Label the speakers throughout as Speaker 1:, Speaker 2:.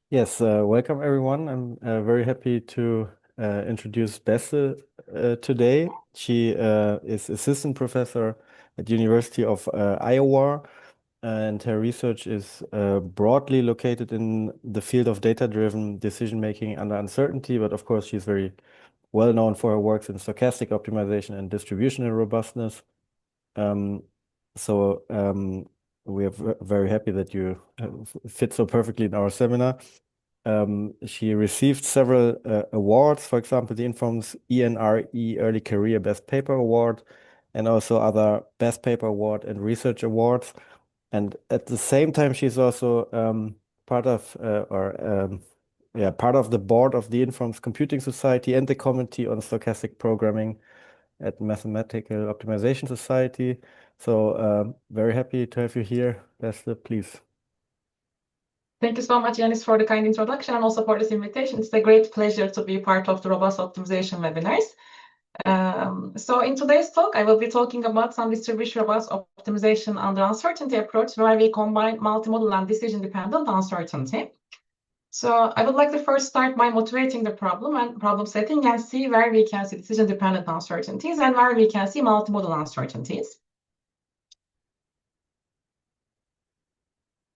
Speaker 1: Yes, welcome everyone. I'm very happy to introduce Beste today. She is assistant professor at University of Iowa, and her research is broadly located in the field of data-driven decision making under uncertainty. But of course, she's very well known for her works in stochastic optimization and distributional robustness. Um, so we are very happy that you fit so perfectly in our seminar. She received several awards, for example, the Inform's ENRE Early Career Best Paper Award, and also other Best Paper Award and Research Awards. And at the same time, she's also part of part of the board of the Inform's Computing Society and the Committee on Stochastic Programming at Mathematical Optimization Society. So very happy to have you here, Beste, please.
Speaker 2: Thank you so much, Yanis, for the kind introduction and also for this invitation. It's a great pleasure to be part of the Robust Optimization webinars. So in today's talk, I will be talking about some distribution robust optimization under uncertainty approach, where we combine multimodal and decision-dependent uncertainty. So I would like to first start by motivating the problem and problem setting and see where we can see decision-dependent uncertainties and where we can see multimodal uncertainties.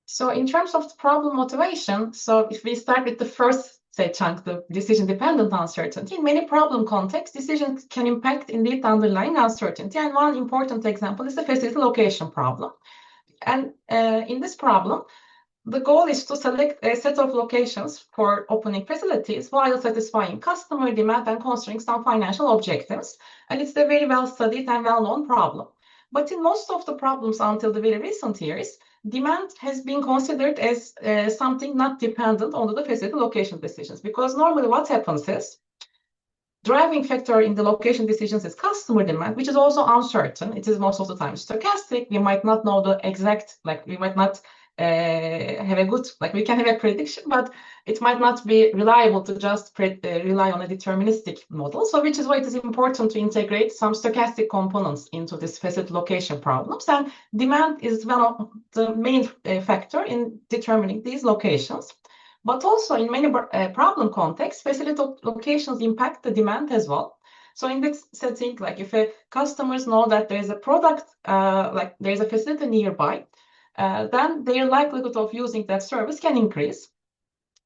Speaker 2: So in terms of the problem motivation, so if we start with the first, say, chunk, the decision-dependent uncertainty, in many problem contexts, decisions can impact indeed the underlying uncertainty. And one important example is the facility location problem. And in this problem, the goal is to select a set of locations for opening facilities while satisfying customer demand and considering some financial objectives. And it's a very well-studied and well-known problem. But in most of the problems until the very recent years, demand has been considered as something not dependent on the facility location decisions. Because normally what happens is, driving factor in the location decisions is customer demand, which is also uncertain. It is most of the time stochastic. We might not know the exact, we might not have a good, we can have a prediction, but it might not be reliable to just rely on a deterministic model. So which is why it is important to integrate some stochastic components into this facility location problems. And demand is one of the main factor in determining these locations. But also in many problem contexts, facility locations impact the demand as well. So in this setting, if customers know that there is a product, there is a facility nearby, then their likelihood of using that service can increase.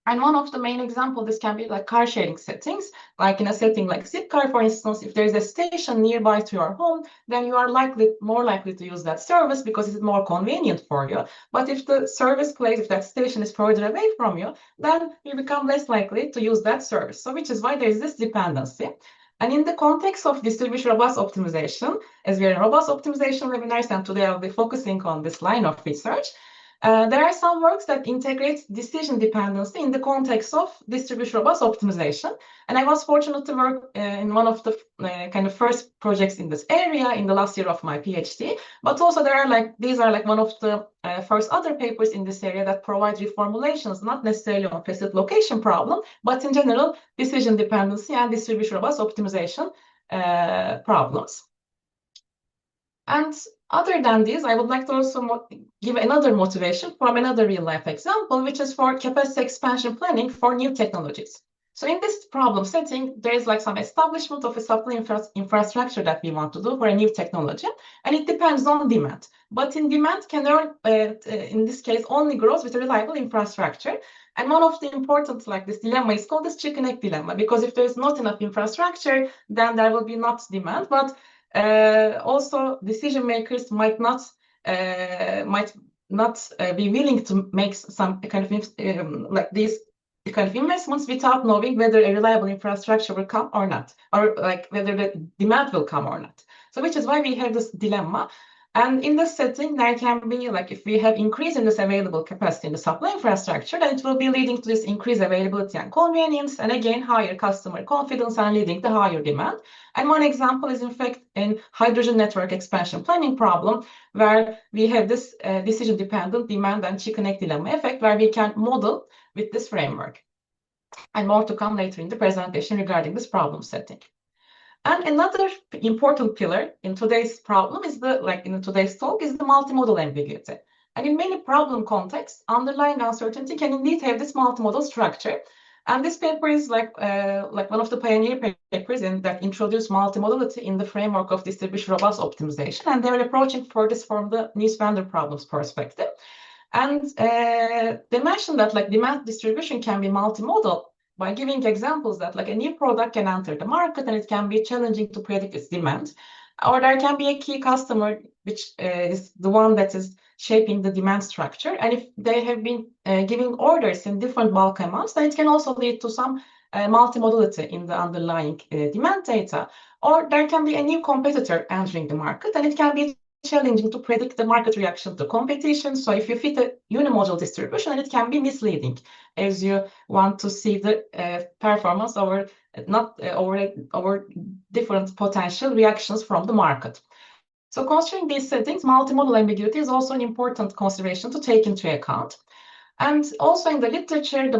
Speaker 2: And one of the main examples, this can be like car sharing settings, like in a setting like Zipcar, for instance, if there's a station nearby to your home, then you are more likely to use that service because it's more convenient for you. But if the service place, if that station is further away from you, then you become less likely to use that service. So which is why there is this dependency. And in the context of distribution robust optimization, as we are in robust optimization webinars, and today I'll be focusing on this line of research, there are some works that integrate decision dependency in the context of distribution robust optimization. And I was fortunate to work in one of the kind of first projects in this area in the last year of my PhD. But also there are these are one of the first other papers in this area that provide reformulations, not necessarily on facility location problem, but in general, decision dependency and distribution robust optimization problems. And other than this, I would like to also give another motivation from another real-life example, which is for capacity expansion planning for new technologies. So in this problem setting, there is some establishment of a supply infrastructure that we want to do for a new technology, and it depends on demand. But in demand can in this case, only grows with a reliable infrastructure. And one of the important, this dilemma is called this chicken egg dilemma, because if there is not enough infrastructure, then there will be not demand. But also, decision makers might not be willing to make some kind of these kind of investments without knowing whether a reliable infrastructure will come or not, or whether the demand will come or not. So, which is why we have this dilemma. And in this setting, there can be if we have increase in this available capacity in the supply infrastructure, then it will be leading to this increased availability and convenience, and again, higher customer confidence and leading to higher demand. And one example is, in fact, in hydrogen network expansion planning problem, where we have this decision-dependent demand and chicken egg dilemma effect, where we can model with this framework. And more to come later in the presentation regarding this problem setting. And another important pillar in today's problem is in today's talk is the multimodal ambiguity. And in many problem contexts, underlying uncertainty can indeed have this multimodal structure. And this paper is like one of the pioneer papers that introduced multimodality in the framework of distribution robust optimization. And they're approaching for this from the Nice-Bender problems perspective. And they mentioned that like demand distribution can be multimodal by giving examples that like a new product can enter the market and it can be challenging to predict its demand. Or there can be a key customer, which is the one that is shaping the demand structure. And if they have been giving orders in different bulk amounts, then it can also lead to some multimodality in the underlying demand data. Or there can be a new competitor entering the market, and it can be challenging to predict the market reaction to competition. So if you fit a unimodal distribution, it can be misleading as you want to see the performance over over different potential reactions from the market. So considering these settings, multimodal ambiguity is also an important consideration to take into account. And also in the literature, the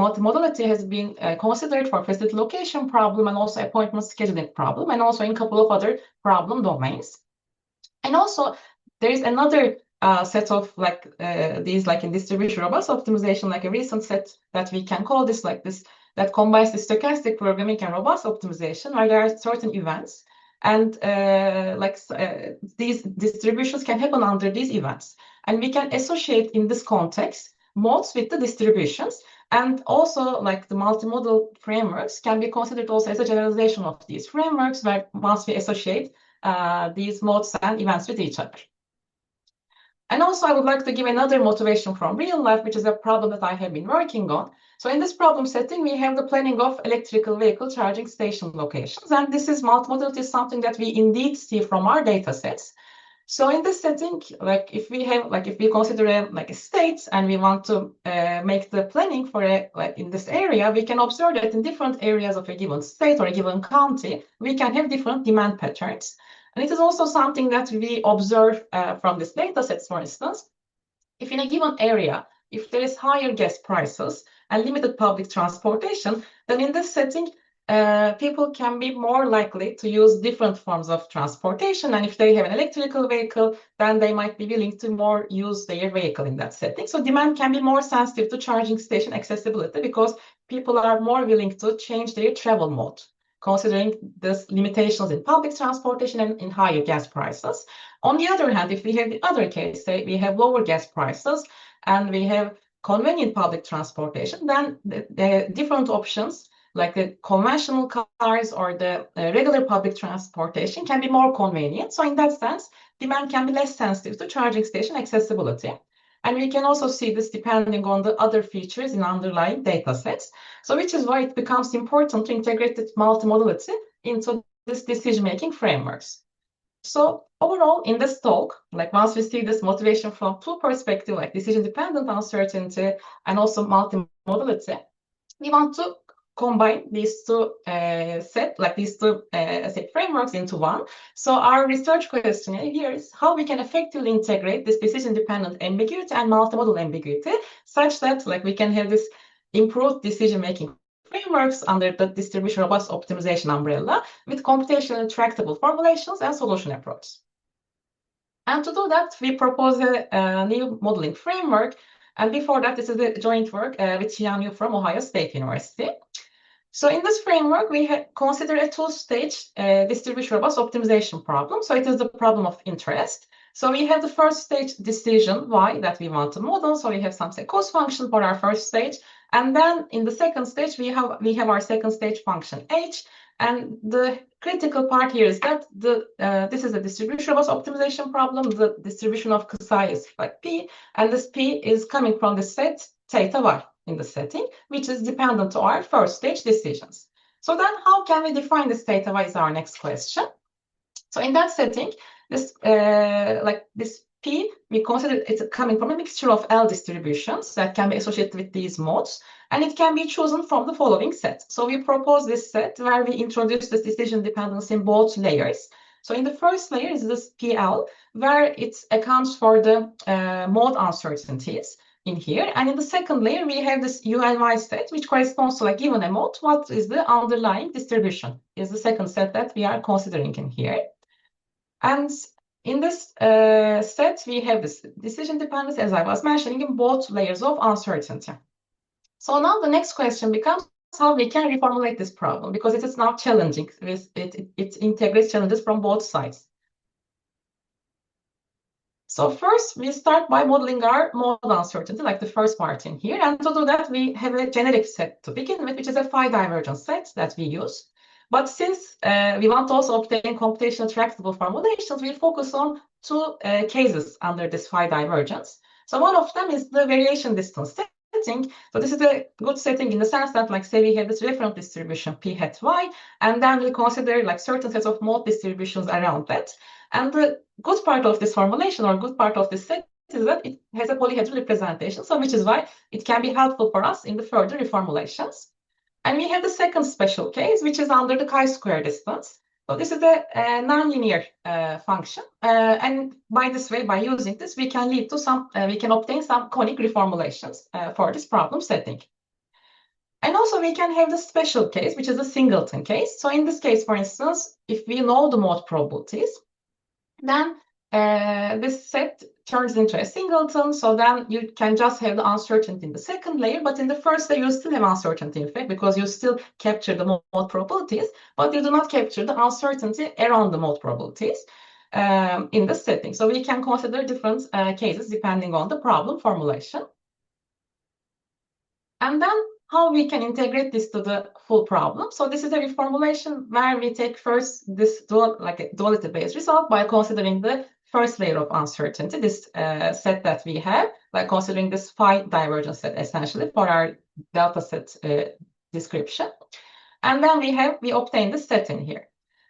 Speaker 2: multimodality has been considered for facility location problem and also appointment scheduling problem, and also in a couple of other problem domains. And also there is another set of these in distribution robust optimization, like a recent set that we can call this that combines the stochastic programming and robust optimization, where there are certain events and these distributions can happen under these events. And we can associate in this context modes with the distributions. And also like the multimodal frameworks can be considered also as a generalization of these frameworks, where once we associate these modes and events with each other. And also I would like to give another motivation from real life, which is a problem that I have been working on. So in this problem setting, we have the planning of electrical vehicle charging station locations. And this is multimodality is something that we indeed see from our data sets. So in this setting, if we consider a state and we want to make the planning for in this area, we can observe that in different areas of a given state or a given county, we can have different demand patterns. And it is also something that we observe from this data sets, for instance. If in a given area, if there is higher gas prices and limited public transportation, then in this setting, people can be more likely to use different forms of transportation. And if they have an electrical vehicle, then they might be willing to more use their vehicle in that setting. So demand can be more sensitive to charging station accessibility because people are more willing to change their travel mode, considering the limitations in public transportation and in higher gas prices. On the other hand, if we have the other case, say we have lower gas prices and we have convenient public transportation, then the different options like the conventional cars or the regular public transportation can be more convenient. So in that sense, demand can be less sensitive to charging station accessibility. And we can also see this depending on the other features in underlying data sets. So which is why it becomes important to integrate the multimodality into this decision-making frameworks. So overall, in this talk, once we see this motivation from two perspectives, like decision-dependent uncertainty and also multimodality, we want to combine these two frameworks into one. So our research question here is how we can effectively integrate this decision-dependent ambiguity and multimodal ambiguity, such that we can have this improved decision-making frameworks under the distribution robust optimization umbrella with computationally tractable formulations and solution approach. And to do that, we propose a new modeling framework. And before that, this is a joint work with Xian Yu from Ohio State University. So in this framework, we consider a two-stage distribution robust optimization problem. So it is the problem of interest. So we have the first stage decision y that we want to model. So we have some cost function for our first stage. And then in the second stage, we have our second stage function h. And the critical part here is that this is a distribution robust optimization problem. The distribution of psi is p, and this p is coming from the set theta y in the setting, which is dependent to our first stage decisions. So then how can we define this theta y is our next question. So in that setting, this this P, we consider it's coming from a mixture of L distributions that can be associated with these modes, and it can be chosen from the following set. So we propose this set where we introduce this decision dependence in both layers. So in the first layer is this PL, where it accounts for the mode uncertainties in here. And in the second layer, we have this U and Y set, which corresponds to given a mode, what is the underlying distribution is the second set that we are considering in here. And In this set, we have this decision dependence, as I was mentioning, in both layers of uncertainty. So now the next question becomes how we can reformulate this problem, because it is now challenging. It integrates challenges from both sides. So first, we start by modeling our mode uncertainty, like the first part in here. And to do that, we have a generic set to begin with, which is a phi divergence set that we use. But since we want to also obtain computational tractable formulations, we focus on two cases under this phi divergence. So one of them is the variation distance setting. So this is a good setting in the sense that, like, say we have this reference distribution p hat y, and then we consider like certain sets of mode distributions around that. And the good part of this formulation, or good part of this set, is that it has a polyhedral representation, so which is why it can be helpful for us in the further reformulations. And we have the second special case, which is under the chi-square distance. So this is a nonlinear function, and by this way, by using this, we can lead to some, we can obtain some conic reformulations for this problem setting. And also we can have the special case, which is a singleton case. So in this case, for instance, if we know the mode probabilities, then this set turns into a singleton. So then you can just have the uncertainty in the second layer, but in the first layer, you still have uncertainty, in fact, because you still capture the mode probabilities, but you do not capture the uncertainty around the mode probabilities in the setting. So we can consider different cases depending on the problem formulation. And then how we can integrate this to the full problem. So this is a reformulation where we take first this duality-based result by considering the first layer of uncertainty, this set that we have, by considering this phi divergence set essentially for our delta set description. And then we obtain the setting here.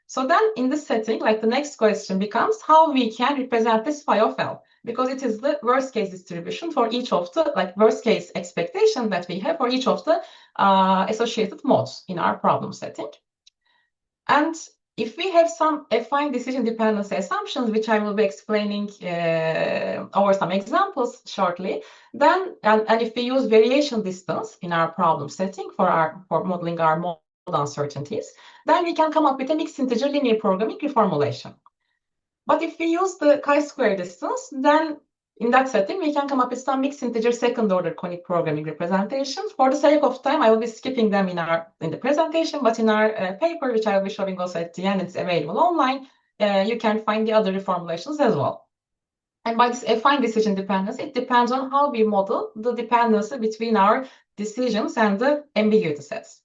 Speaker 2: So then in this setting, like the next question becomes how we can represent this phi of L, because it is the worst case distribution for each of the worst case expectation that we have for each of the associated modes in our problem setting. And if we have some affine decision dependency assumptions, which I will be explaining over some examples shortly, then and if we use variation distance in our problem setting for modeling our mode uncertainties, then we can come up with a mixed integer linear programming reformulation. But if we use the chi-square distance, then in that setting, we can come up with some mixed integer second-order conic programming representations. For the sake of time, I will be skipping them in the presentation, but in our paper, which I will be showing also at the end, it's available online, you can find the other reformulations as well. And by this affine decision dependency, it depends on how we model the dependency between our decisions and the ambiguity sets.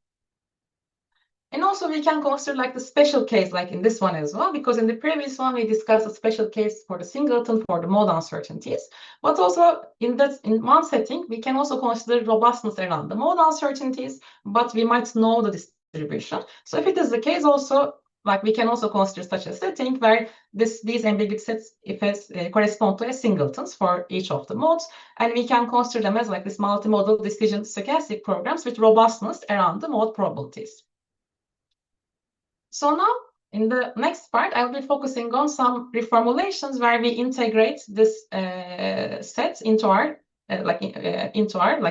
Speaker 2: And also we can consider like the special case, like in this one as well, because in the previous one, we discussed a special case for the singleton for the mode uncertainties. But also in one setting, we can also consider robustness around the mode uncertainties, but we might know the distribution. So if it is the case also, like we can also consider such a setting where these ambiguity sets correspond to a singletons for each of the modes, and we can consider them as like this multimodal decision stochastic programs with robustness around the mode probabilities. So now, in the next part, I will be focusing on some reformulations where we integrate this set into our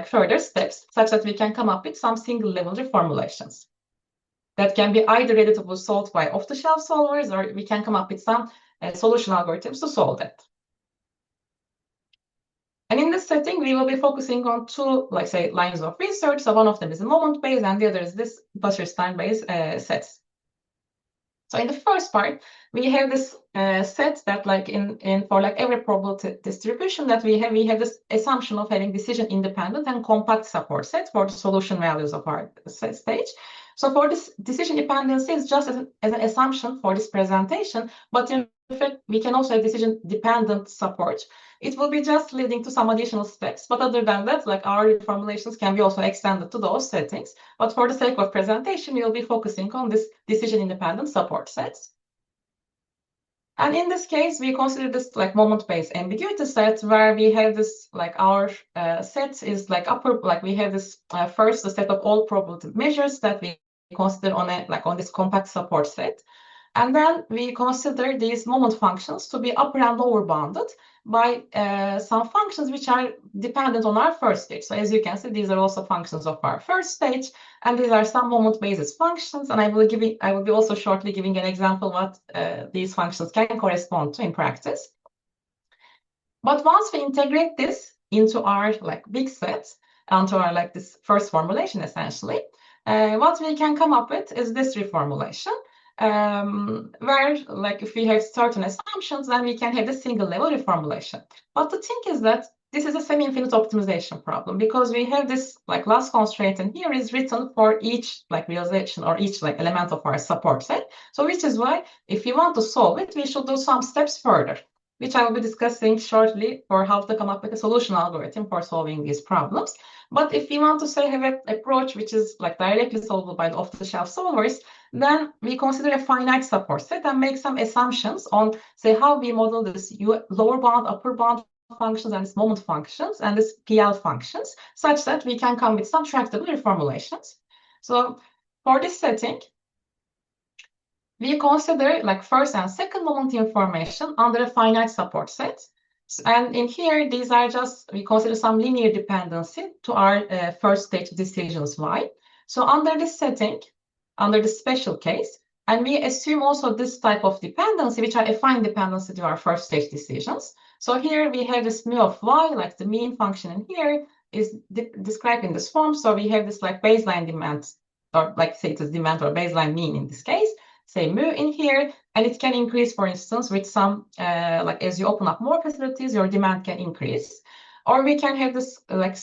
Speaker 2: further steps, such that we can come up with some single-level reformulations that can be either ready to be solved by off-the-shelf solvers, or we can come up with some solution algorithms to solve that. And in this setting, we will be focusing on two, lines of research. So one of them is a moment-based, and the other is this Wasserstein-based sets. So in the first part, we have this set that for every probability distribution that we have this assumption of having decision independent and compact support set for the solution values of our set stage. So for this decision dependency is just as an assumption for this presentation, but in fact, we can also have decision dependent support. It will be just leading to some additional steps, but other than that, our reformulations can be also extended to those settings. But for the sake of presentation, we will be focusing on this decision independent support sets. And in this case, we consider this moment-based ambiguity set where we have this our set is we have this first the set of all probability measures that we consider on this compact support set. And then we consider these moment functions to be upper and lower bounded. by some functions which are dependent on our first stage. So as you can see, these are also functions of our first stage, and these are some moment basis functions. And I will be also shortly giving an example what these functions can correspond to in practice. But once we integrate this into our like big set, onto our like this first formulation essentially, what we can come up with is this reformulation, where like if we have certain assumptions, then we can have the single level reformulation. But the thing is that this is a semi-infinite optimization problem, because we have this like last constraint, and here is written for each like realization or each like element of our support set. So which is why if we want to solve it, we should do some steps further, which I will be discussing shortly, for how to come up with a solution algorithm for solving these problems. But if we want to say have an approach which is like directly solvable by the off-the-shelf solvers, then we consider a finite support set and make some assumptions on, say, how we model this lower bound, upper bound functions and this moment functions and this PL functions, such that we can come with some tractable reformulations. So for this setting, we consider like first and second moment information under a finite support set. And in here, these are just, we consider some linear dependency to our first stage decisions Y. So under this setting, under the special case, and we assume also this type of dependency, which are affine dependency to our first stage decisions. So here we have this mu of Y, like the mean function in here is described in this form. So we have this like baseline demand, or like say it is demand or baseline mean in this case, say mu in here, and it can increase, for instance, with some, like as you open up more facilities, your demand can increase. Or we can have this like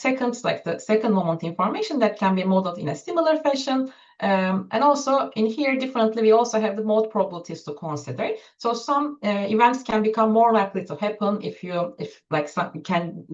Speaker 2: the second moment information that can be modeled in a similar fashion. And also in here differently, we also have the mode probabilities to consider. So some events can become more likely to happen if like some can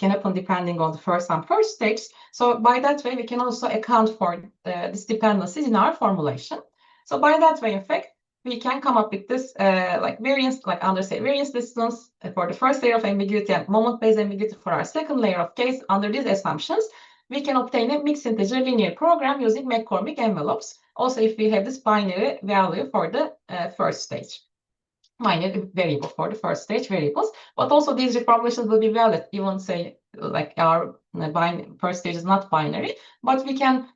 Speaker 2: happen depending on the first and first stage. So by that way, we can also account for this dependencies in our formulation. So by that way, in fact, we can come up with this like variance, like under say variance distance for the first layer of ambiguity and moment-based ambiguity for our second layer of case. Under these assumptions, we can obtain a mixed integer linear program using McCormick envelopes. Also, if we have this binary value for the first stage, binary variable for the first stage variables, but also these reformulations will be valid even say like our first stage is not binary, but we can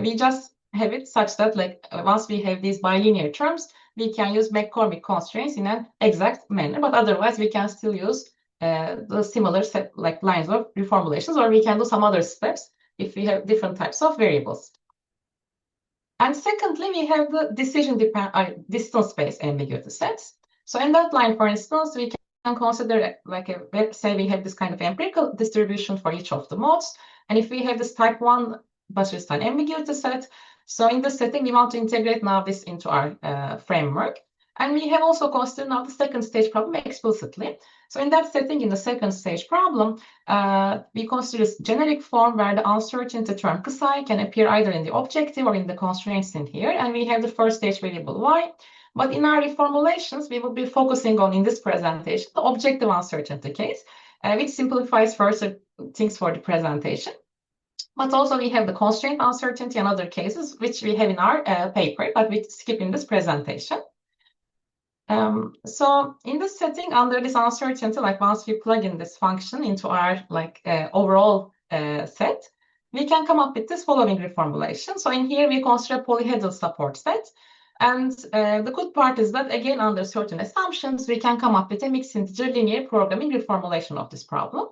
Speaker 2: we just have it such that like once we have these bilinear terms, we can use McCormick constraints in an exact manner, but otherwise we can still use the similar set like lines of reformulations, or we can do some other steps if we have different types of variables. And secondly, we have the distance-based ambiguity sets. So in that line, for instance, we can consider like say we have this kind of empirical distribution for each of the modes. And if we have this type 1 Basciftci ambiguity set, so in this setting, we want to integrate now this into our framework. And we have also considered now the second stage problem explicitly. So in that setting, in the second stage problem, we consider this generic form where the uncertainty term psi can appear either in the objective or in the constraints in here. And we have the first stage variable Y. But in our reformulations, we will be focusing on, in this presentation, the objective uncertainty case, which simplifies further things for the presentation. But also we have the constraint uncertainty and other cases, which we have in our paper, but we skip in this presentation. So in this setting, under this uncertainty, like once we plug in this function into our like overall set, we can come up with this following reformulation. So in here, we consider a polyhedral support set. And the good part is that, again, under certain assumptions, we can come up with a mixed integer linear programming reformulation of this problem.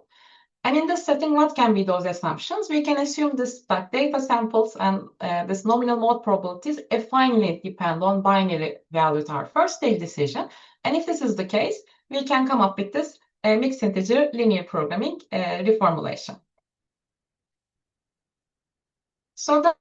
Speaker 2: And in this setting, what can be those assumptions? We can assume this that data samples and this nominal mode probabilities affinely depend on binary value to our first stage decision. And if this is the case, we can come up with this mixed integer linear programming reformulation. So then,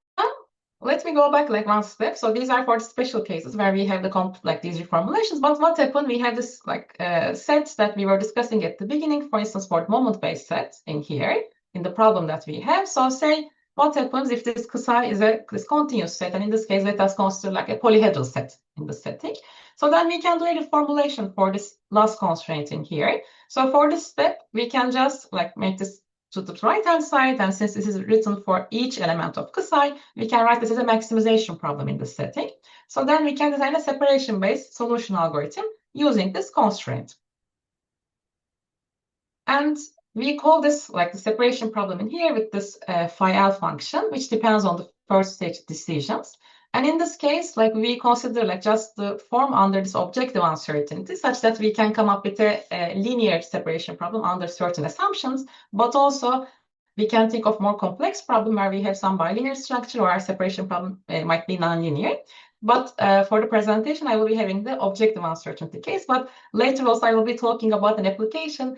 Speaker 2: let me go back like one step. So these are for special cases where we have the like these reformulations. But what happened? We have this like sets that we were discussing at the beginning. For instance, for moment-based sets in here in the problem that we have. So say what happens if this psi is this continuous set, and in this case, let us consider like a polyhedral set in the setting. So then we can do a reformulation for this last constraint in here. So for this step, we can just like make this to the right-hand side, and since this is written for each element of psi, we can write this as a maximization problem in this setting. So then we can design a separation-based solution algorithm using this constraint. And we call this like the separation problem in here with this phi L function, which depends on the first stage decisions. And in this case, like we consider like just the form under this objective uncertainty such that we can come up with a linear separation problem under certain assumptions, but also we can think of more complex problem where we have some bilinear structure or our separation problem might be nonlinear. But for the presentation, I will be having the objective uncertainty case, but later also I will be talking about an application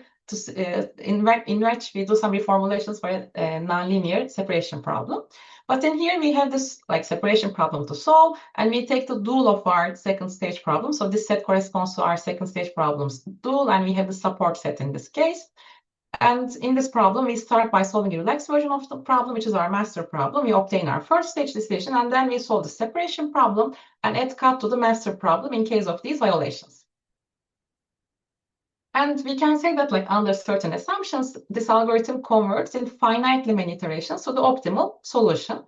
Speaker 2: in which we do some reformulations for a nonlinear separation problem. But in here we have this like separation problem to solve, and we take the dual of our second stage problem. So this set corresponds to our second stage problem's dual, and we have the support set in this case. And in this problem, we start by solving a relaxed version of the problem, which is our master problem. We obtain our first stage decision, and then we solve the separation problem and add cut to the master problem in case of these violations. And we can say that like under certain assumptions, this algorithm converts in finitely many iterations to the optimal solution.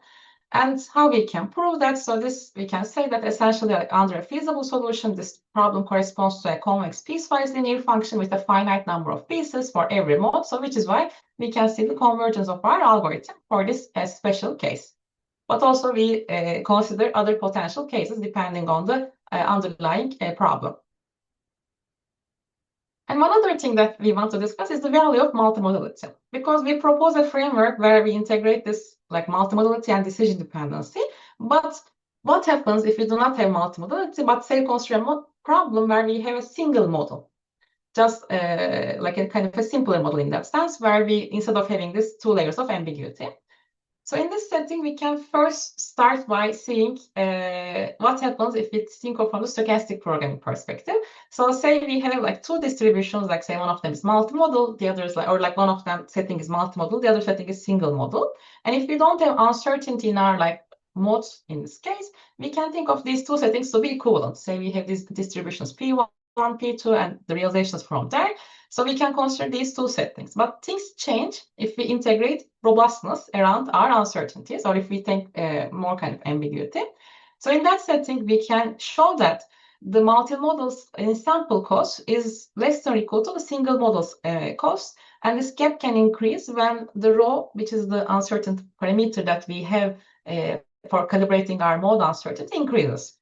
Speaker 2: And how we can prove that? So this we can say that essentially like under a feasible solution, this problem corresponds to a convex piecewise linear function with a finite number of pieces for every mode. So which is why we can see the convergence of our algorithm for this special case. But also we consider other potential cases depending on the underlying problem. And one other thing that we want to discuss is the value of multimodality, because we propose a framework where we integrate this like multimodality and decision dependency. But what happens if we do not have multimodality, but say consider a problem where we have a single model, just like a kind of a simpler model in that sense, where we, instead of having this two layers of ambiguity. So in this setting, we can first start by seeing what happens if we think of from the stochastic programming perspective. So say we have like two distributions, like say one of them is multimodal, the other is like, or like one of them setting is multimodal, the other setting is single model. And if we don't have uncertainty in our like modes in this case, we can think of these two settings to be equivalent. Say we have these distributions P1, P2, and the realizations from there. So we can consider these two settings, but things change if we integrate robustness around our uncertainties, or if we take more kind of ambiguity. So in that setting, we can show that the multi-model's sample cost is less than or equal to the single model's cost, and this gap can increase when the rho, which is the uncertainty parameter that we have for calibrating our mode uncertainty, increases.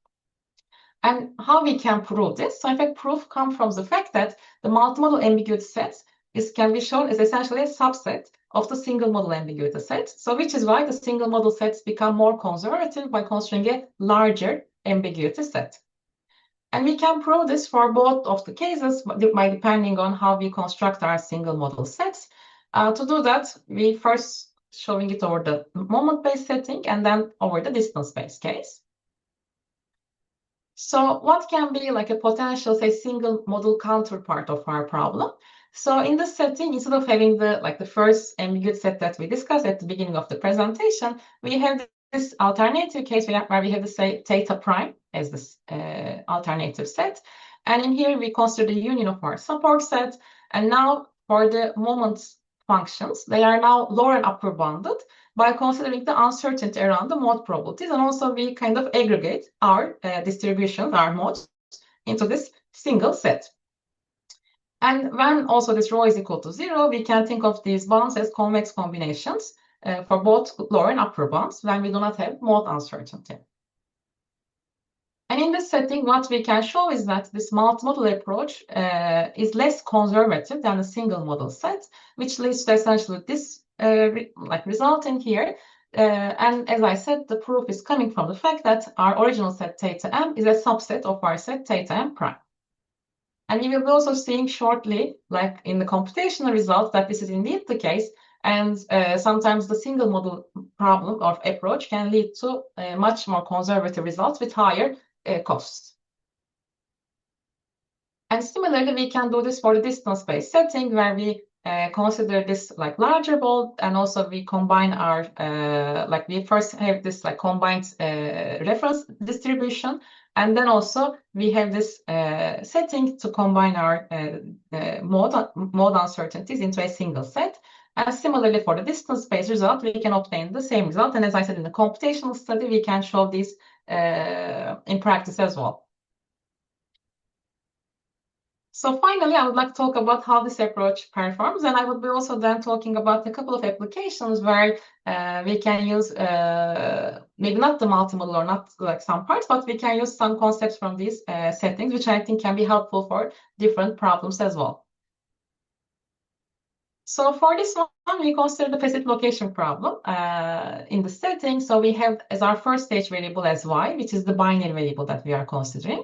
Speaker 2: And how we can prove this? So in fact, proof comes from the fact that the multimodal ambiguity set can be shown as essentially a subset of the single model ambiguity set. So which is why the single model sets become more conservative by considering a larger ambiguity set. And we can prove this for both of the cases by depending on how we construct our single model sets. To do that, we first showing it over the moment-based setting and then over the distance-based case. So what can be like a potential, say, single model counterpart of our problem? So in this setting, instead of having the first ambiguity set that we discussed at the beginning of the presentation, we have this alternative case where we have the say theta prime as this alternative set. And in here, we consider the union of our support set. And now for the moment functions, they are now lower and upper bounded by considering the uncertainty around the mode probabilities. And also we kind of aggregate our distributions, our modes, into this single set. And when also this rho is equal to 0, we can think of these bounds as convex combinations for both lower and upper bounds when we do not have mode uncertainty. And in this setting, what we can show is that this multimodal approach is less conservative than a single model set, which leads to essentially this result in here. And as I said, the proof is coming from the fact that our original set theta m is a subset of our set theta m prime. And we will be also seeing shortly, like in the computational results, that this is indeed the case. And sometimes the single model problem or approach can lead to much more conservative results with higher costs. And similarly, we can do this for the distance-based setting where we consider this like larger ball, and also we combine our we first have this like combined reference distribution, and then also we have this setting to combine our mode uncertainties into a single set. And similarly for the distance-based result, we can obtain the same result. And as I said, in the computational study, we can show this in practice as well. So finally, I would like to talk about how this approach performs, and I would be also then talking about a couple of applications where we can use maybe not the multimodal or not like some parts, but we can use some concepts from these settings, which I think can be helpful for different problems as well. So for this one, we consider the facility location problem in the setting. So we have as our first stage variable as y, which is the binary variable that we are considering.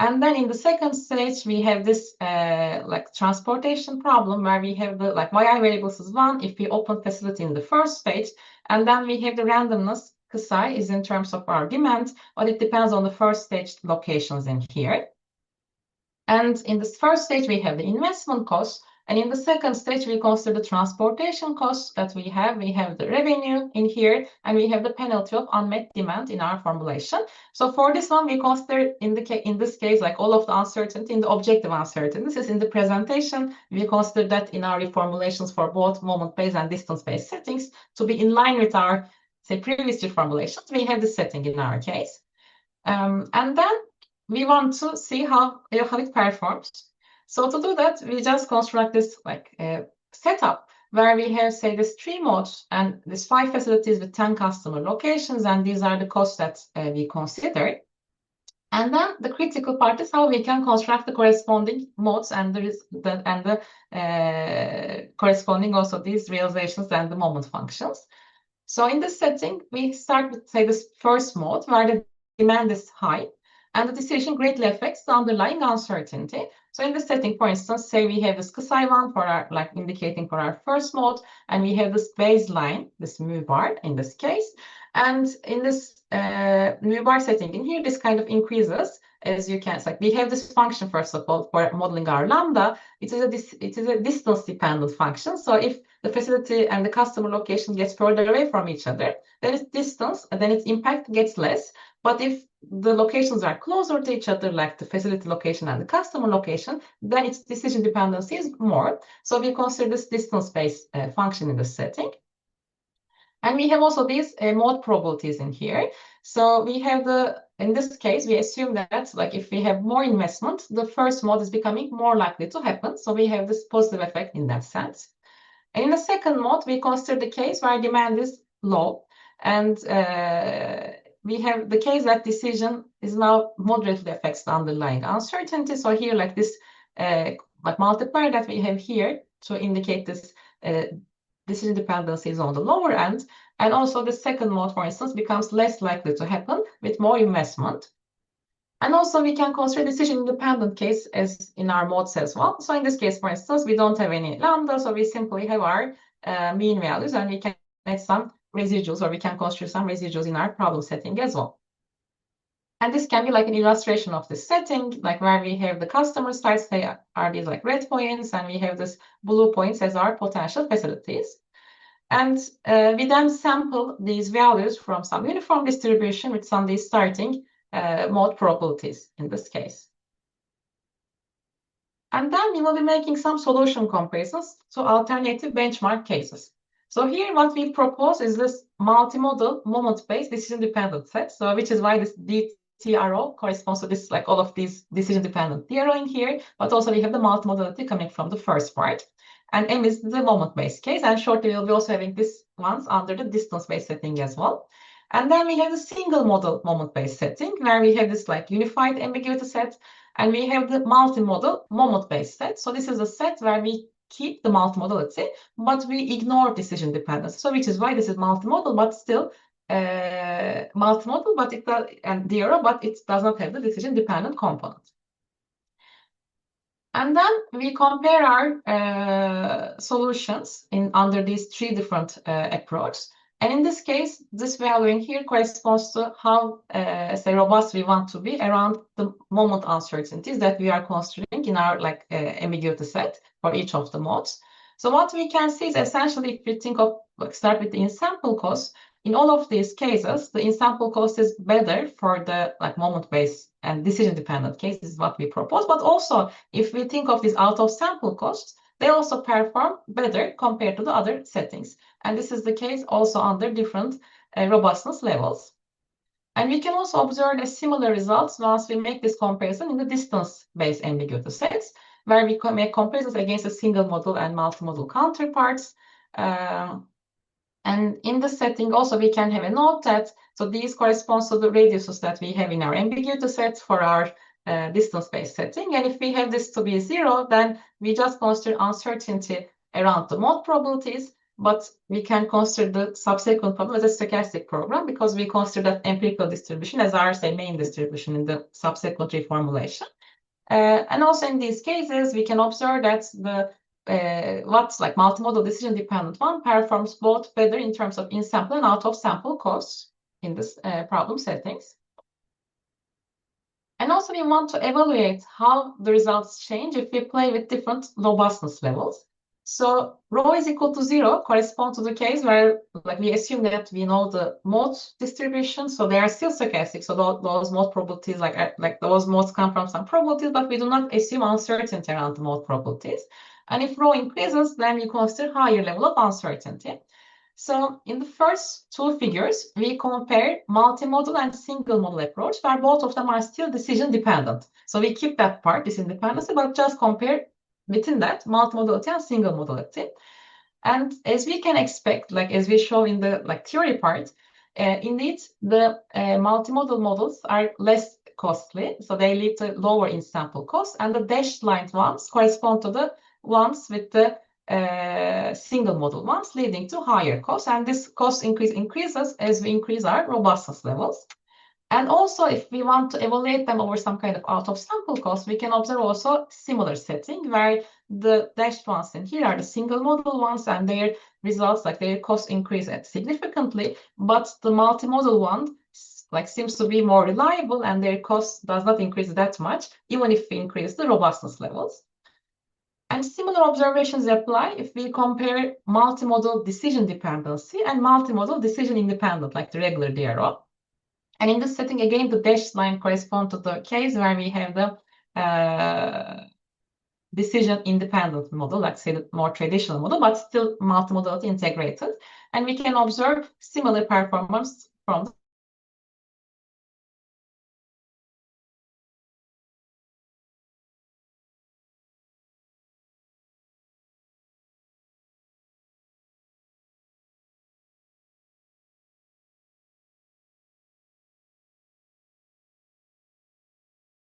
Speaker 2: And then in the second stage, we have this like transportation problem where we have the like yi variables is 1 if we open facility in the first stage. And then we have the randomness psi is in terms of our demand, but it depends on the first stage locations in here. And in this first stage, we have the investment cost. And in the second stage, we consider the transportation costs that we have. We have the revenue in here, and we have the penalty of unmet demand in our formulation. So for this one, we consider in this case, like all of the uncertainty in the objective uncertainty. This is in the presentation. We consider that in our reformulations for both moment-based and distance-based settings to be in line with our, say, previous reformulations. We have this setting in our case. And then we want to see how it performs. So to do that, we just construct this like setup where we have, say, this 3 modes and these 5 facilities with 10 customer locations, and these are the costs that we consider. And then the critical part is how we can construct the corresponding modes and the corresponding also these realizations and the moment functions. So in this setting, we start with, say, this first mode where the demand is high and the decision greatly affects the underlying uncertainty. So in this setting, for instance, say we have this psi one for our, like indicating for our first mode, and we have this baseline, this mu bar in this case. And in this mu bar setting in here, this kind of increases as you can. Like we have this function, first of all, for modeling our lambda. It is a distance dependent function. So if the facility and the customer location gets further away from each other, then its distance, and then its impact gets less. But if the locations are closer to each other, like the facility location and the customer location, then its decision dependency is more. So we consider this distance-based function in this setting. And we have also these mode probabilities in here. So we have in this case, we assume that like if we have more investment, the first mode is becoming more likely to happen. So we have this positive effect in that sense. And in the second mode, we consider the case where demand is low. And we have the case that decision is now moderately affects the underlying uncertainty. So here, like this like multiplier that we have here to indicate this decision dependency is on the lower end. And also the second mode, for instance, becomes less likely to happen with more investment. And also we can consider decision independent case as in our modes as well. So in this case, for instance, we don't have any lambda, so we simply have our mean values, and we can add some residuals, or we can construct some residuals in our problem setting as well. And this can be like an illustration of this setting, like where we have the customer sites, they are these like red points, and we have this blue points as our potential facilities. And we then sample these values from some uniform distribution with some of these starting mode probabilities in this case. And then we will be making some solution comparisons to alternative benchmark cases. So here what we propose is this multimodal moment-based decision-dependent set. So which is why this DTRO corresponds to this, like all of these decision-dependent DRO in here, but also we have the multimodality coming from the first part. And M is the moment-based case, and shortly we'll be also having this ones under the distance-based setting as well. And then we have the single model moment-based setting where we have this like unified ambiguity set, and we have the multimodal moment-based set. So this is a set where we keep the multimodality, but we ignore decision dependence. So which is why this is multimodal, but still multimodal, but it does, and DRO, but it does not have the decision dependent component. And then we compare our solutions under these 3 different approaches. And in this case, this value in here corresponds to how say robust we want to be around the moment uncertainties that we are considering in our like ambiguity set for each of the modes. So what we can see is essentially, if we think of like start with the in-sample cost, in all of these cases, the in-sample cost is better for the like moment-based and decision-dependent cases, what we propose. But also, if we think of these out-of-sample costs, they also perform better compared to the other settings. And this is the case also under different robustness levels. And we can also observe a similar results once we make this comparison in the distance-based ambiguity sets. where we make comparisons against a single model and multimodal counterparts. And in the setting also we can have a note that, so these corresponds to the radiuses that we have in our ambiguity set for our distance-based setting. And if we have this to be 0, then we just consider uncertainty around the mode probabilities, but we can consider the subsequent problem as a stochastic program because we consider that empirical distribution as our, say, main distribution in the subsequent reformulation. And also in these cases, we can observe that the what's like multimodal decision dependent one performs both better in terms of in-sample and out-of-sample costs in this problem settings. And also we want to evaluate how the results change if we play with different robustness levels. So rho is equal to 0 corresponds to the case where like we assume that we know the mode distribution, so they are still stochastic. So those mode probabilities, like those modes come from some probabilities, but we do not assume uncertainty around the mode probabilities. And if rho increases, then we consider higher level of uncertainty. So in the first two figures, we compare multimodal and single model approach, where both of them are still decision dependent. So we keep that part, this independency, but just compare within that multimodality and single modality. And as we can expect, like as we show in the theory part, indeed the multimodal models are less costly, so they lead to lower in-sample cost, and the dashed line ones correspond to the ones with the single model ones, leading to higher costs, and this cost increases as we increase our robustness levels. And also, if we want to evaluate them over some kind of out-of-sample cost, we can observe also similar setting where the dashed ones in here are the single model ones, and their results, like their cost increase significantly, but the multimodal one seems to be more reliable, and their cost does not increase that much, even if we increase the robustness levels. And similar observations apply if we compare multimodal decision dependency and multimodal decision independent, like the regular DRO. And in this setting, again, the dashed line corresponds to the case where we have the decision independent model, like say the more traditional model, but still multimodality integrated. And we can observe similar performance from the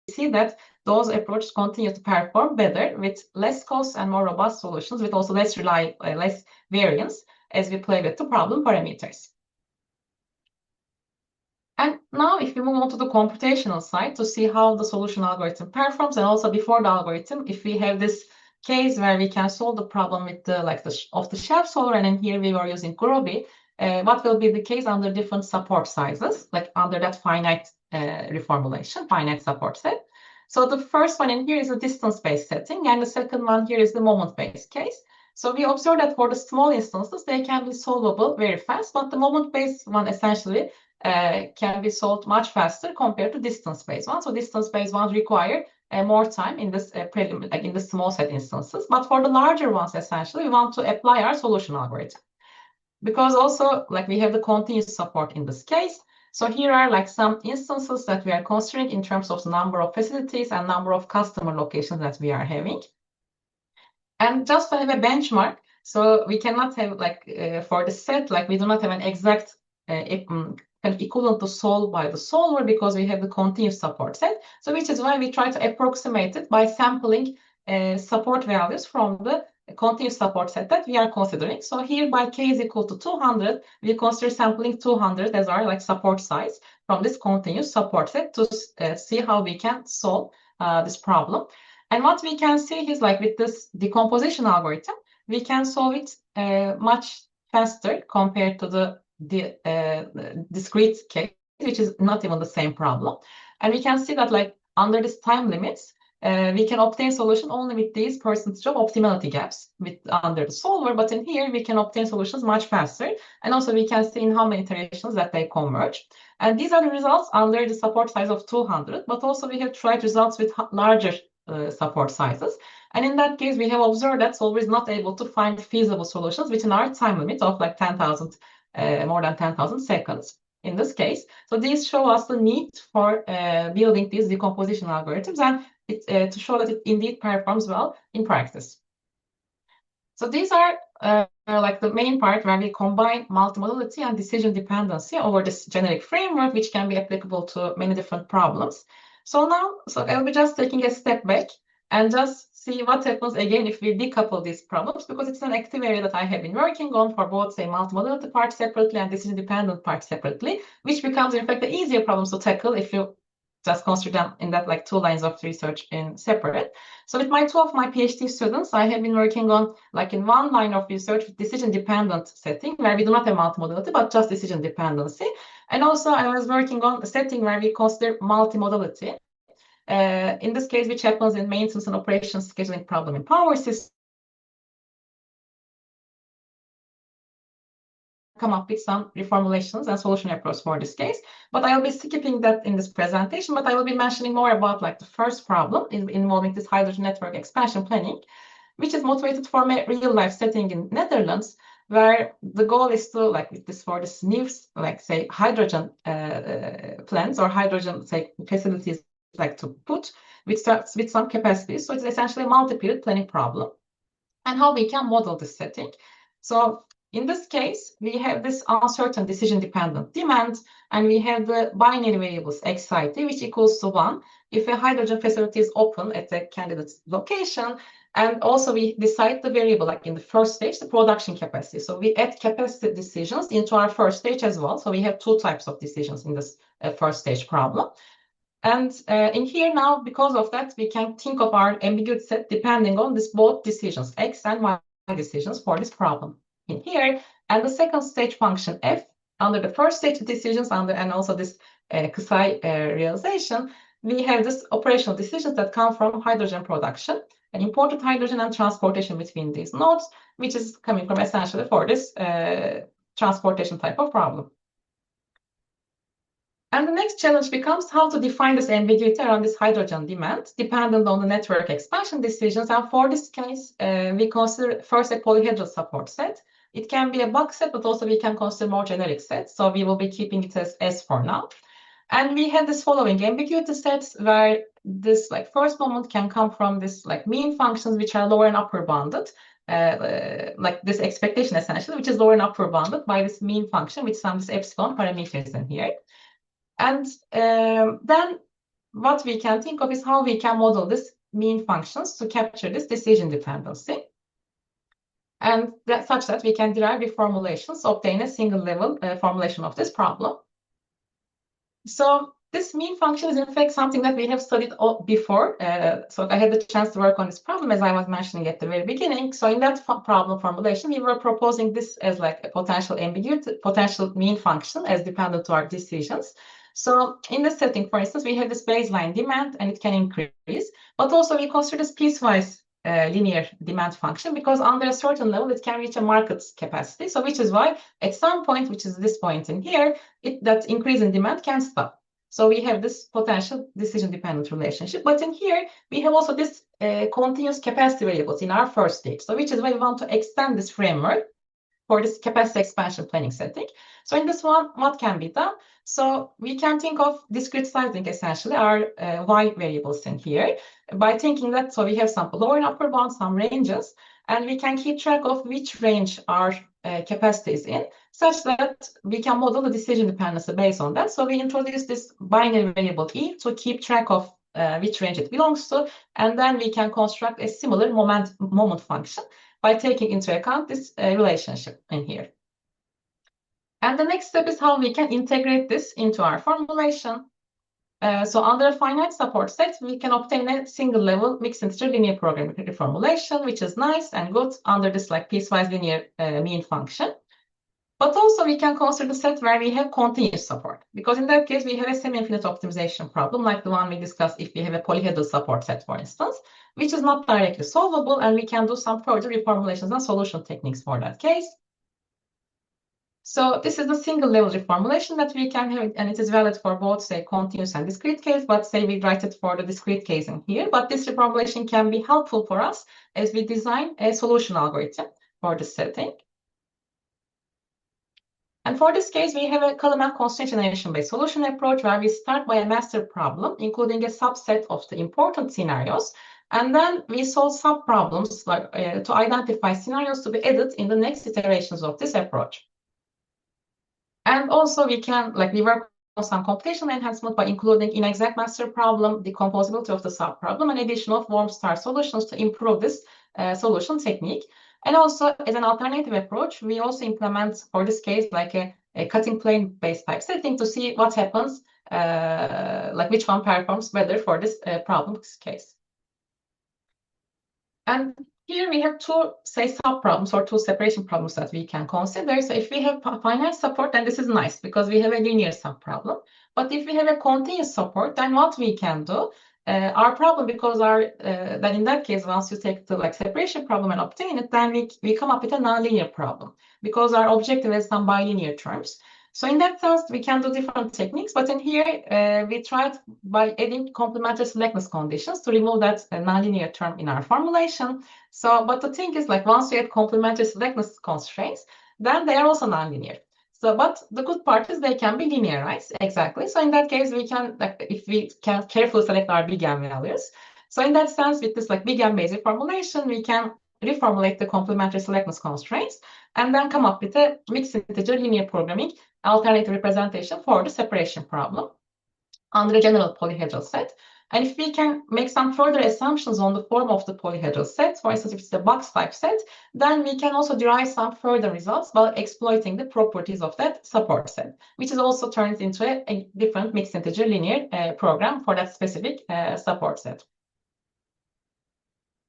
Speaker 2: see that those approaches continue to perform better with less cost and more robust solutions, with also less variance as we play with the problem parameters. And now if we move on to the computational side to see how the solution algorithm performs, and also before the algorithm, if we have this case where we can solve the problem with the off-the-shelf solver, and in here we were using Groby, what will be the case under different support sizes, like under that finite reformulation, finite support set. So the first one in here is a distance-based setting, and the second one here is the moment-based case. So we observe that for the small instances, they can be solvable very fast, but the moment-based one essentially can be solved much faster compared to distance-based ones. So distance-based ones require more time in this like in the small set instances. But for the larger ones, essentially, we want to apply our solution algorithm. Because also, like we have the continuous support in this case. So here are like some instances that we are considering in terms of the number of facilities and number of customer locations that we are having. And just to have a benchmark, so we cannot have like for the set, like we do not have an exact equivalent to solve by the solver because we have the continuous support set. So which is why we try to approximate it by sampling support values from the continuous support set that we are considering. So here by k is equal to 200, we consider sampling 200 as our like support size from this continuous support set to see how we can solve this problem. And what we can see is like with this decomposition algorithm, we can solve it much faster compared to the discrete case, which is not even the same problem. And we can see that like under this time limits, we can obtain solution only with these percentage of optimality gaps under the solver, but in here we can obtain solutions much faster. And also we can see in how many iterations that they converge. And these are the results under the support size of 200, but also we have tried results with larger support sizes. And in that case, we have observed that solver is not able to find feasible solutions within our time limit of like 10,000, more than 10,000 seconds in this case. So these show us the need for building these decomposition algorithms. And to show that it indeed performs well in practice. So these are like the main part where we combine multimodality and decision dependency over this generic framework, which can be applicable to many different problems. So now, I'll be just taking a step back and just see what happens again if we decouple these problems, because it's an active area that I have been working on for both, say, multimodality part separately and decision dependent part separately, which becomes in fact the easier problems to tackle if you just consider them in that like 2 lines of research in separate. So with two of my PhD students, I have been working on like in 1 line of research with decision dependent setting where we do not have multimodality, but just decision dependency. And also I was working on a setting where we consider multimodality. In this case, which happens in maintenance and operations scheduling problem in power systems. Come up with some reformulations and solution approach for this case, but I'll be skipping that in this presentation, but I will be mentioning more about like the first problem involving this hydrogen network expansion planning, which is motivated from a real life setting in Netherlands, where the goal is to like with this for this new like say hydrogen plants or hydrogen say facilities like to put with some capacity. So it's essentially a multi-period planning problem and how we can model this setting. So in this case, we have this uncertain decision-dependent demand, and we have the binary variables xit, which equals to 1 if a hydrogen facility is open at a candidate's location. And also we decide the variable, like in the first stage, the production capacity. So we add capacity decisions into our first stage as well. So we have 2 types of decisions in this first stage problem. And in here now, because of that, we can think of our ambiguity set depending on this both decisions, x and y decisions for this problem in here. And the second stage function f under the first stage decisions and also this Xi realization, we have this operational decisions that come from hydrogen production and imported hydrogen and transportation between these nodes, which is coming from essentially for this transportation type of problem. And the next challenge becomes how to define this ambiguity around this hydrogen demand, dependent on the network expansion decisions. And for this case, we consider first a polyhedral support set. It can be a box set, but also we can consider more generic sets. So we will be keeping it as S for now. And we have this following ambiguity sets where this like first moment can come from this like mean functions, which are lower and upper bounded, like this expectation essentially, which is lower and upper bounded by this mean function, with some this epsilon parameters in here. And then what we can think of is how we can model this mean functions to capture this decision dependency. And such that we can derive reformulations, obtain a single level formulation of this problem. So this mean function is in fact something that we have studied before. So I had the chance to work on this problem as I was mentioning at the very beginning. So in that problem formulation, we were proposing this as like a potential ambiguity, potential mean function as dependent to our decisions. So in this setting, for instance, we have this baseline demand and it can increase, but also we consider this piecewise linear demand function because under a certain level, it can reach a market capacity. So which is why at some point, which is this point in here, that increase in demand can stop. So we have this potential decision-dependent relationship. But in here, we have also this continuous capacity variables in our first stage. So which is why we want to extend this framework for this capacity expansion planning setting. So in this one, what can be done? So we can think of discretizing essentially our y variables in here by thinking that, so we have some lower and upper bounds, some ranges, and we can keep track of which range our capacity is in, such that we can model the decision dependency based on that. So we introduce this binary variable e to keep track of which range it belongs to, and then we can construct a similar moment function by taking into account this relationship in here. And the next step is how we can integrate this into our formulation. So under a finite support set, we can obtain a single level mixed integer linear programming reformulation, which is nice and good under this like piecewise linear mean function. But also we can consider the set where we have continuous support, because in that case, we have a semi-infinite optimization problem like the one we discussed if we have a polyhedral support set, for instance, which is not directly solvable, and we can do some further reformulations and solution techniques for that case. So this is the single level reformulation that we can have, and it is valid for both, say, continuous and discrete case, but say we write it for the discrete case in here. But this reformulation can be helpful for us as we design a solution algorithm for this setting. And for this case, we have a Kalman constraint generation-based solution approach where we start by a master problem, including a subset of the important scenarios. And then we solve sub-problems like, to identify scenarios to be added in the next iterations of this approach. And also we can, we work on some computational enhancement by including inexact master problem, the composability of the sub-problem, and addition of warm star solutions to improve this solution technique. And also, as an alternative approach, we also implement, for this case, like a cutting plane-based typesetting to see what happens, which one performs better for this problem case. And here we have two, say, sub-problems or two separation problems that we can consider. So if we have finite support, then this is nice because we have a linear sub-problem. But if we have a continuous support, then what we can do, our problem, because then in that case, once you take the separation problem and obtain it, then we come up with a nonlinear problem because our objective is some bilinear terms. So in that sense, we can do different techniques, but in here, we tried by adding complementary slackness conditions to remove that nonlinear term in our formulation. So, but the thing is, once you add complementary slackness constraints, then they are also nonlinear. So, but the good part is they can be linearized, exactly. So in that case, we can, if we can carefully select our big M values. So in that sense, with this big M basic formulation, we can reformulate the complementary slackness constraints and then come up with a mixed integer linear programming alternative representation for the separation problem under a general polyhedral set. And if we can make some further assumptions on the form of the polyhedral set, for instance, if it's a box type set, then we can also derive some further results by exploiting the properties of that support set, which is also turned into a different mixed integer linear program for that specific support set.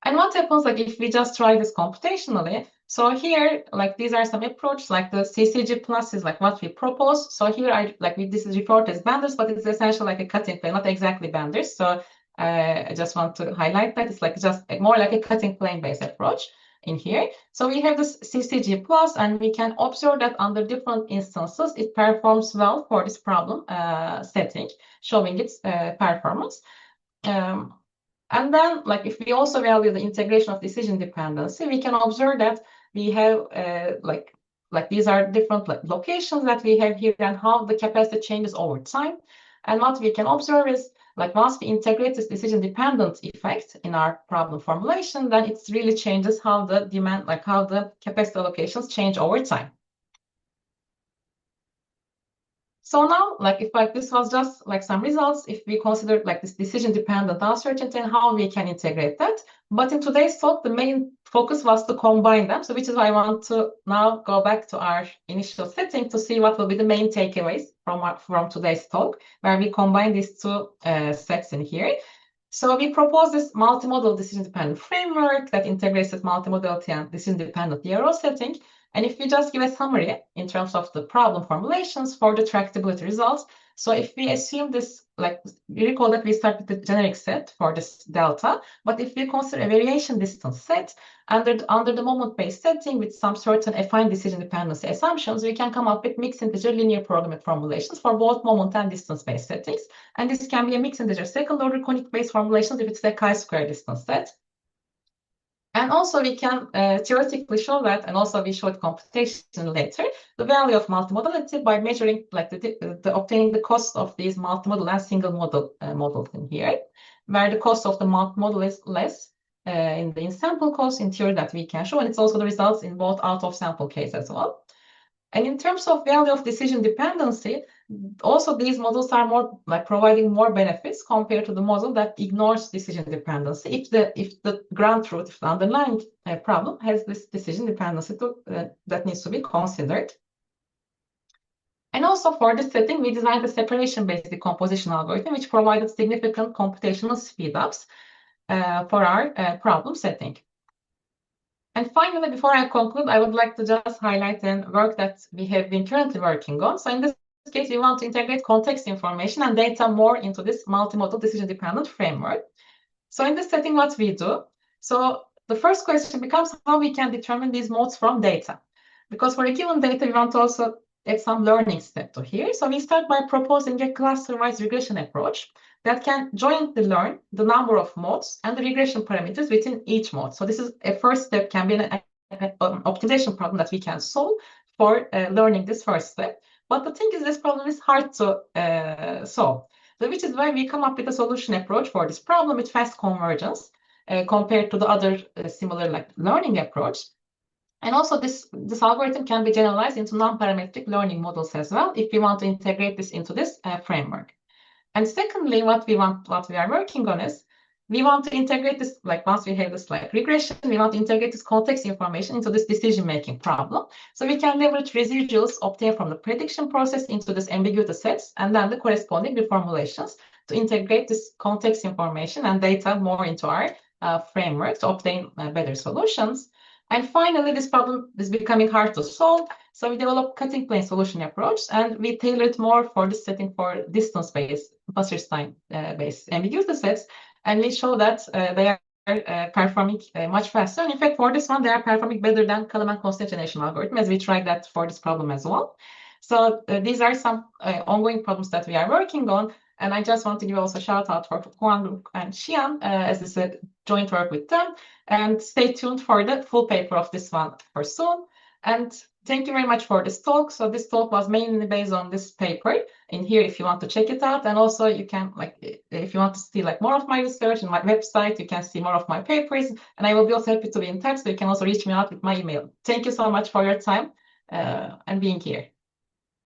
Speaker 2: And what happens if we just try this computationally? So here, these are some approaches, the CCG plus is what we propose. So here, this is referred as benders, but it's essentially a cutting plane, not exactly benders. So I just want to highlight that it's just more like a cutting plane based approach in here. So we have this CCG plus, and we can observe that under different instances, it performs well for this problem setting, showing its performance. And then, if we also value the integration of decision dependency, we can observe that we have, these are different locations that we have here and how the capacity changes over time. And what we can observe is, once we integrate this decision-dependent effect in our problem formulation, then it really changes how the demand, how the capacity allocations change over time. So now, if this was just some results, if we consider this decision-dependent uncertainty and how we can integrate that. But in today's talk, the main focus was to combine them. So which is why I want to now go back to our initial setting to see what will be the main takeaways from today's talk, where we combine these two sets in here. So we propose this multimodal decision-dependent framework that integrates this multimodality and decision-dependent DRO setting. And if we just give a summary in terms of the problem formulations for the tractability results, so if we assume this, we recall that we start with the generic set for this delta, but if we consider a variation distance set under the moment-based setting with some certain affine decision dependency assumptions, we can come up with mixed integer linear programming formulations for both moment and distance-based settings. And this can be a mixed integer second-order conic-based formulations if it's a chi-square distance set. And also we can theoretically show that, and also we showed computation later, the value of multimodality by measuring obtaining the cost of these multimodal and single model models in here, where the cost of the multimodal is less in the in-sample cost in theory that we can show, and it's also the results in both out-of-sample case as well. And in terms of value of decision dependency, also these models are more providing more benefits compared to the model that ignores decision dependency if the ground truth, if the underlying problem has this decision dependency that needs to be considered. And also for this setting, we designed a separation-based decomposition algorithm which provided significant computational speedups for our problem setting. And finally, before I conclude, I would like to just highlight the work that we have been currently working on. So in this case, we want to integrate context information and data more into this multimodal decision-dependent framework. So in this setting, what we do, so the first question becomes how we can determine these modes from data. Because for a given data, we want to also add some learning step to here. So we start by proposing a cluster-wise regression approach that can jointly learn the number of modes and the regression parameters within each mode. So this is a first step, can be an optimization problem that we can solve for learning this first step. But the thing is, this problem is hard to solve. So which is why we come up with a solution approach for this problem with fast convergence compared to the other similar like learning approach. And also this algorithm can be generalized into non-parametric learning models as well if we want to integrate this into this framework. And secondly, what we are working on is we want to integrate this, like once we have this like regression, we want to integrate this context information into this decision-making problem. So we can leverage residuals obtained from the prediction process into this ambiguity sets and then the corresponding reformulations to integrate this context information and data more into our framework to obtain better solutions. And finally, this problem is becoming hard to solve. So we developed cutting plane solution approach, and we tailored more for this setting for distance-based, Wasserstein-based ambiguity sets. And we show that they are performing much faster. And in fact, for this one, they are performing better than Kalman constant generation algorithm, as we tried that for this problem as well. So these are some ongoing problems that we are working on. And I just want to give also a shout out for Huang and Xian, as this is a joint work with them. And stay tuned for the full paper of this one for soon. And thank you very much for this talk. So this talk was mainly based on this paper in here if you want to check it out. And also you can, like, if you want to see like more of my research on my website, you can see more of my papers. And I will be also happy to be in touch. So you can also reach me out with my email. Thank you so much for your time and being here.